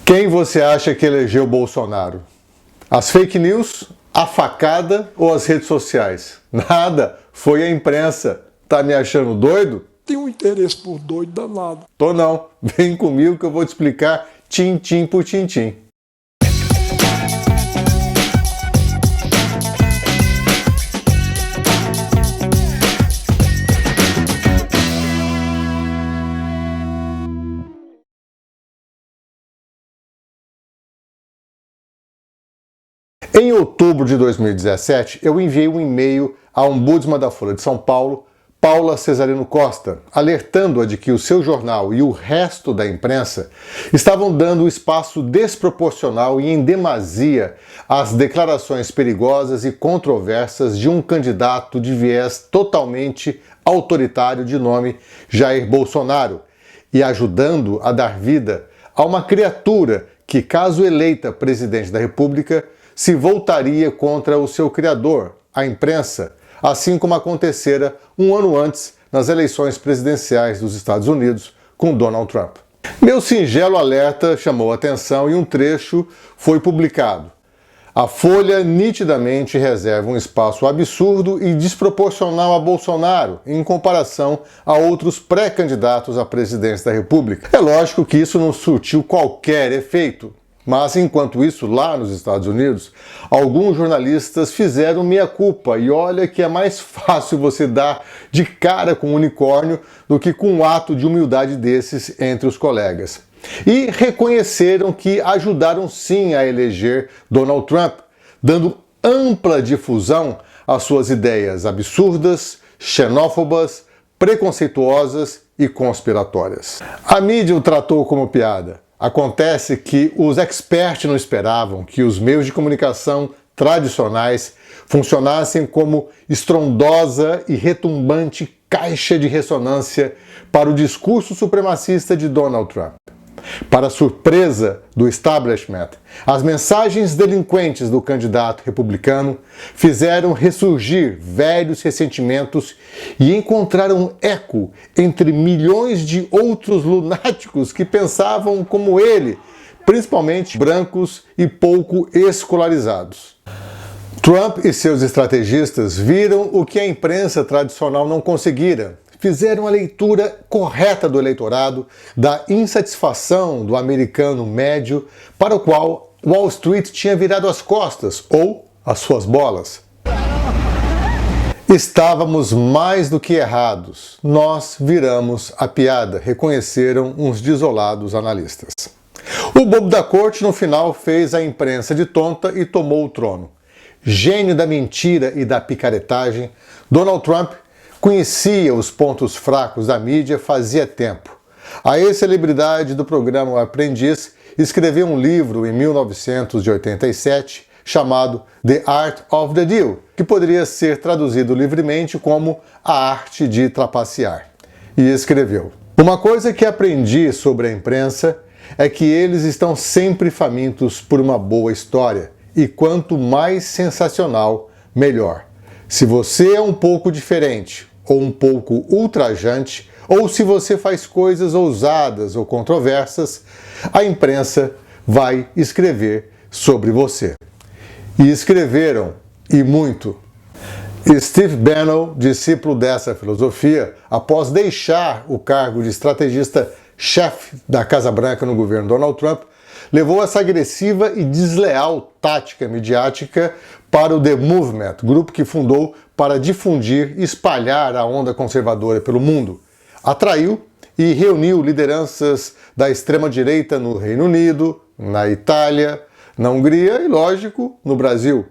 Quem você acha que elegeu Bolsonaro? As fake news, a facada ou as redes sociais? Nada, foi a imprensa. Tá me achando doido? Tem um interesse por doido danado. Tô não, vem comigo que eu vou te explicar tintim por tintim. Em outubro de 2017, eu enviei um e-mail à ombudsman da Folha de São Paulo, Paula Cesarino Costa, alertando-a de que o seu jornal e o resto da imprensa estavam dando espaço desproporcional e em demasia às declarações perigosas e controversas de um candidato de viés totalmente autoritário de nome Jair Bolsonaro e ajudando a dar vida a uma criatura que, caso eleita presidente da República, se voltaria contra o seu criador, a imprensa, assim como acontecera um ano antes nas eleições presidenciais dos Estados Unidos com Donald Trump. Meu singelo alerta chamou a atenção e um trecho foi publicado. A Folha nitidamente reserva um espaço absurdo e desproporcional a Bolsonaro em comparação a outros pré-candidatos à presidência da República. É lógico que isso não surtiu qualquer efeito. Mas, enquanto isso, lá nos Estados Unidos, alguns jornalistas fizeram meia-culpa e olha que é mais fácil você dar de cara com um unicórnio do que com um ato de humildade desses entre os colegas. E reconheceram que ajudaram sim a eleger Donald Trump, dando ampla difusão às suas ideias absurdas, xenófobas, preconceituosas e conspiratórias. A mídia o tratou como piada. Acontece que os experts não esperavam que os meios de comunicação tradicionais funcionassem como estrondosa e retumbante caixa de ressonância para o discurso supremacista de Donald Trump. Para surpresa do establishment, as mensagens delinquentes do candidato republicano fizeram ressurgir velhos ressentimentos e encontraram eco entre milhões de outros lunáticos que pensavam como ele, principalmente brancos e pouco escolarizados. Trump e seus estrategistas viram o que a imprensa tradicional não conseguira. Fizeram a leitura correta do eleitorado, da insatisfação do americano médio para o qual Wall Street tinha virado as costas ou as suas bolas. Estávamos mais do que errados. Nós viramos a piada, reconheceram uns desolados analistas. O bobo da corte no final fez a imprensa de tonta e tomou o trono. Gênio da mentira e da picaretagem, Donald Trump conhecia os pontos fracos da mídia fazia tempo. A ex-celebridade do programa O Aprendiz escreveu um livro em 1987 chamado The Art of the Deal, que poderia ser traduzido livremente como A Arte de Trapacear. E escreveu: "Uma coisa que aprendi sobre a imprensa é que eles estão sempre famintos por uma boa história, e quanto mais sensacional, melhor. Se você é um pouco diferente, ou um pouco ultrajante, ou se você faz coisas ousadas ou controversas, a imprensa vai escrever sobre você." E escreveram, e muito. Steve Bannon, discípulo dessa filosofia, após deixar o cargo de estrategista-chefe da Casa Branca no governo Donald Trump, levou essa agressiva e desleal tática midiática para o The Movement, grupo que fundou para difundir e espalhar a onda conservadora pelo mundo. Atraiu e reuniu lideranças da extrema-direita no Reino Unido, na Itália, na Hungria e, lógico, no Brasil.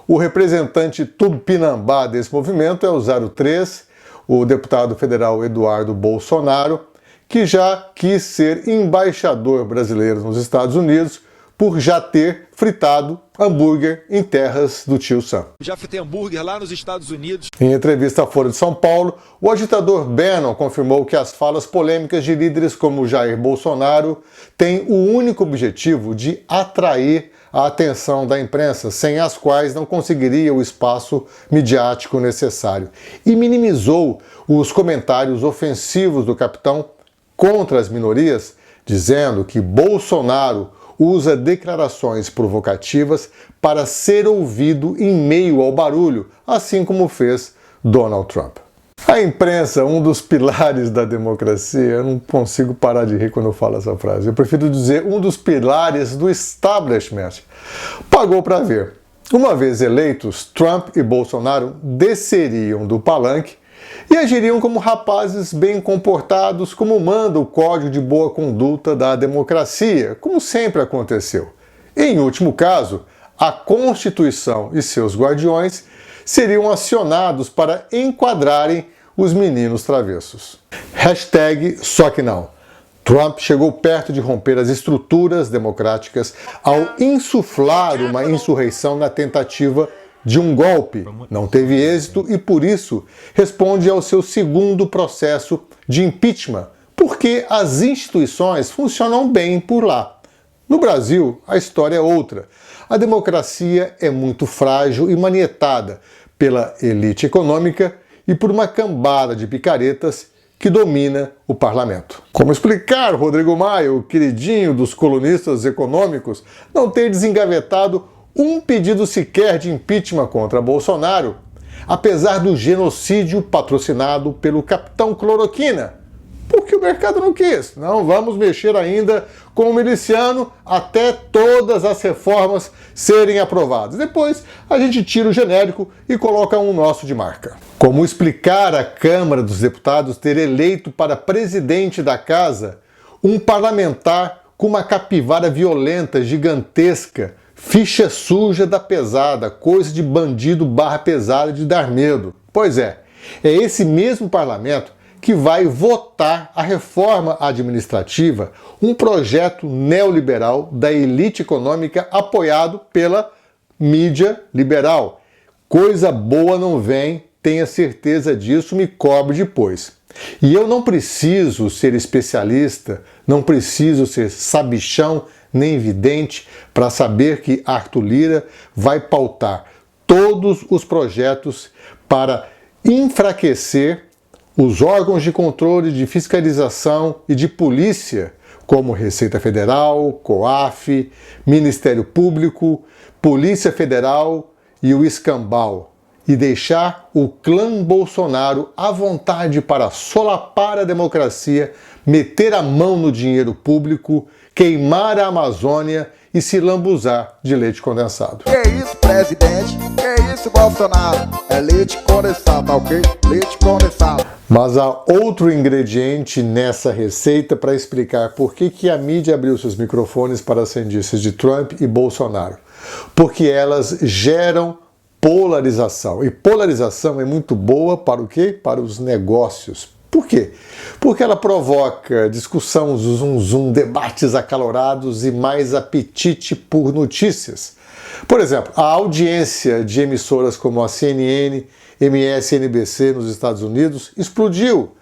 O representante tupinambá desse movimento é o 03, o deputado federal Eduardo Bolsonaro, que já quis ser embaixador brasileiro nos Estados Unidos por já ter fritado hambúrguer em terras do tio Sam. Já fritei hambúrguer lá nos Estados Unidos. Em entrevista à Folha de São Paulo, o agitador Bannon confirmou que as falas polêmicas de líderes como Jair Bolsonaro têm o único objetivo de atrair a atenção da imprensa, sem as quais não conseguiria o espaço midiático necessário, e minimizou os comentários ofensivos do capitão contra as minorias, dizendo que Bolsonaro usa declarações provocativas para ser ouvido em meio ao barulho, assim como fez Donald Trump. A imprensa, um dos pilares da democracia, eu não consigo parar de rir quando eu falo essa frase, eu prefiro dizer um dos pilares do establishment, pagou para ver. Uma vez eleitos, Trump e Bolsonaro desceriam do palanque e agiriam como rapazes bem comportados, como manda o Código de Boa Conduta da democracia, como sempre aconteceu. Em último caso, a Constituição e seus guardiões seriam acionados para enquadrarem os meninos travessos. Hashtag só que não. Trump chegou perto de romper as estruturas democráticas ao insuflar uma insurreição na tentativa de um golpe. Não teve êxito e, por isso, responde ao seu segundo processo de impeachment, porque as instituições funcionam bem por lá. No Brasil, a história é outra. A democracia é muito frágil e manietada pela elite econômica e por uma cambada de picaretas que domina o parlamento. Como explicar Rodrigo Maia, o queridinho dos colunistas econômicos, não ter desengavetado um pedido sequer de impeachment contra Bolsonaro, apesar do genocídio patrocinado pelo Capitão Cloroquina? Porque o mercado não quis. Não vamos mexer ainda com o miliciano até todas as reformas serem aprovadas. Depois a gente tira o genérico e coloca um nosso de marca. Como explicar à Câmara dos Deputados ter eleito para presidente da casa um parlamentar com uma capivara violenta, gigantesca, ficha suja da pesada, coisa de bandido barra pesada de dar medo? Pois é esse mesmo parlamento que vai votar a reforma administrativa, um projeto neoliberal da elite econômica apoiado pela mídia liberal. Coisa boa não vem, tenha certeza disso, me cobre depois. E eu não preciso ser especialista, não preciso ser sabichão nem vidente para saber que Arthur Lira vai pautar todos os projetos para enfraquecer os órgãos de controle, de fiscalização e de polícia, como Receita Federal, COAF, Ministério Público, Polícia Federal e o Escambau, e deixar o clã Bolsonaro à vontade para solapar a democracia, meter a mão no dinheiro público, queimar a Amazônia e se lambuzar de leite condensado. Que isso, presidente? Que isso, Bolsonaro? É leite condensado, tá ok? Leite condensado. Mas há outro ingrediente nessa receita para explicar por que a mídia abriu seus microfones para as sandices de Trump e Bolsonaro. Porque elas geram polarização. E polarização é muito boa para o quê? Para os negócios. Por quê? Porque ela provoca discussão, zum, debates acalorados e mais apetite por notícias. Por exemplo, a audiência de emissoras como a CNN, MSNBC nos Estados Unidos explodiu.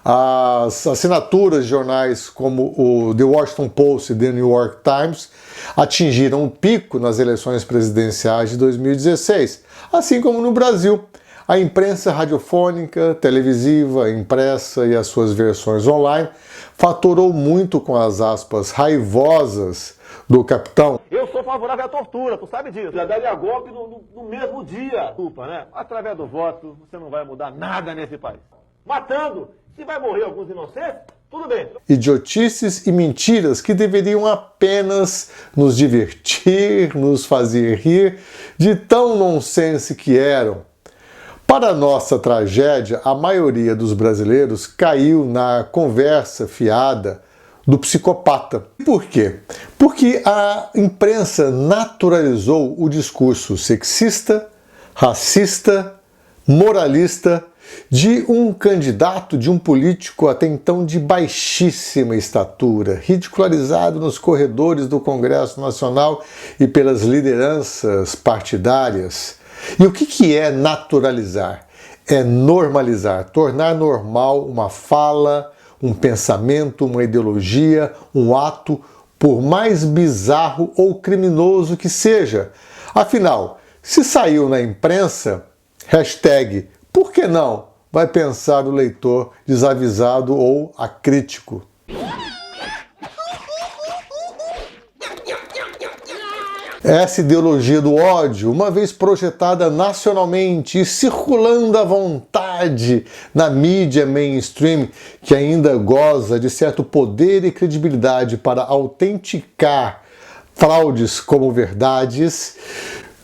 As assinaturas de jornais como o The Washington Post e The New York Times atingiram um pico nas eleições presidenciais de 2016, assim como no Brasil. A imprensa radiofônica, televisiva, impressa e as suas versões online faturou muito com as aspas raivosas do capitão. Eu sou favorável à tortura, tu sabe disso. Já daria golpe no mesmo dia. Desculpa, né? Através do voto, você não vai mudar nada nesse país. Matando, se vai morrer alguns inocentes, tudo bem. Idiotices e mentiras que deveriam apenas nos divertir, nos fazer rir, de tão nonsense que eram. Para nossa tragédia, a maioria dos brasileiros caiu na conversa fiada do psicopata. Por quê? Porque a imprensa naturalizou o discurso sexista, racista, moralista de um candidato, de um político até então de baixíssima estatura, ridicularizado nos corredores do Congresso Nacional e pelas lideranças partidárias. E o que é naturalizar? É normalizar, tornar normal uma fala, um pensamento, uma ideologia, um ato, por mais bizarro ou criminoso que seja. Afinal, se saiu na imprensa, hashtag, por que não? Vai pensar o leitor desavisado ou acrítico. Essa ideologia do ódio, uma vez projetada nacionalmente e circulando à vontade na mídia mainstream, que ainda goza de certo poder e credibilidade para autenticar fraudes como verdades,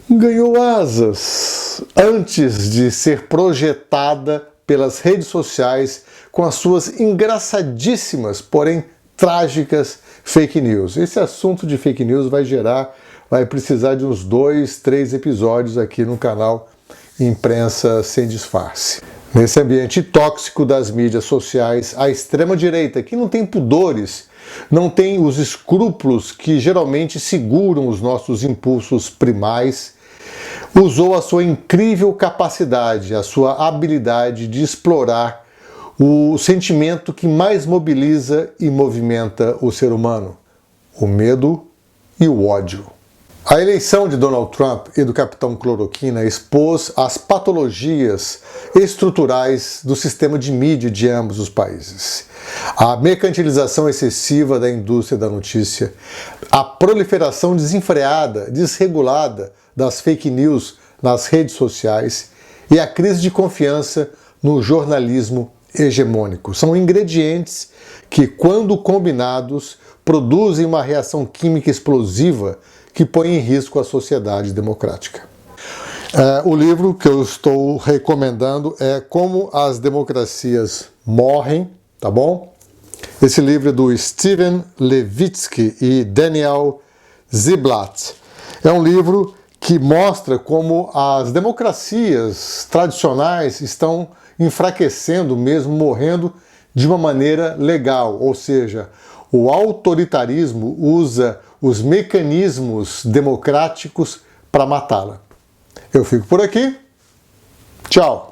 ganhou asas antes de ser projetada pelas redes sociais com as suas engraçadíssimas, porém trágicas fake news. Esse assunto de fake news vai precisar de uns 2, 3 episódios aqui no canal Imprensa Sem Disfarce. Nesse ambiente tóxico das mídias sociais, a extrema-direita, que não tem pudores, não tem os escrúpulos que geralmente seguram os nossos impulsos primais, usou a sua incrível capacidade, a sua habilidade de explorar o sentimento que mais mobiliza e movimenta o ser humano: o medo e o ódio. A eleição de Donald Trump e do Capitão Cloroquina expôs as patologias estruturais do sistema de mídia de ambos os países. A mercantilização excessiva da indústria da notícia, a proliferação desenfreada, desregulada das fake news nas redes sociais e a crise de confiança no jornalismo hegemônico. São ingredientes que, quando combinados, produzem uma reação química explosiva que põe em risco a sociedade democrática. O livro que eu estou recomendando é Como as Democracias Morrem, tá bom? Esse livro é do Steven Levitsky e Daniel Ziblatt. É um livro que mostra como as democracias tradicionais estão enfraquecendo, mesmo morrendo, de uma maneira legal, ou seja, o autoritarismo usa os mecanismos democráticos para matá-la. Eu fico por aqui. Tchau!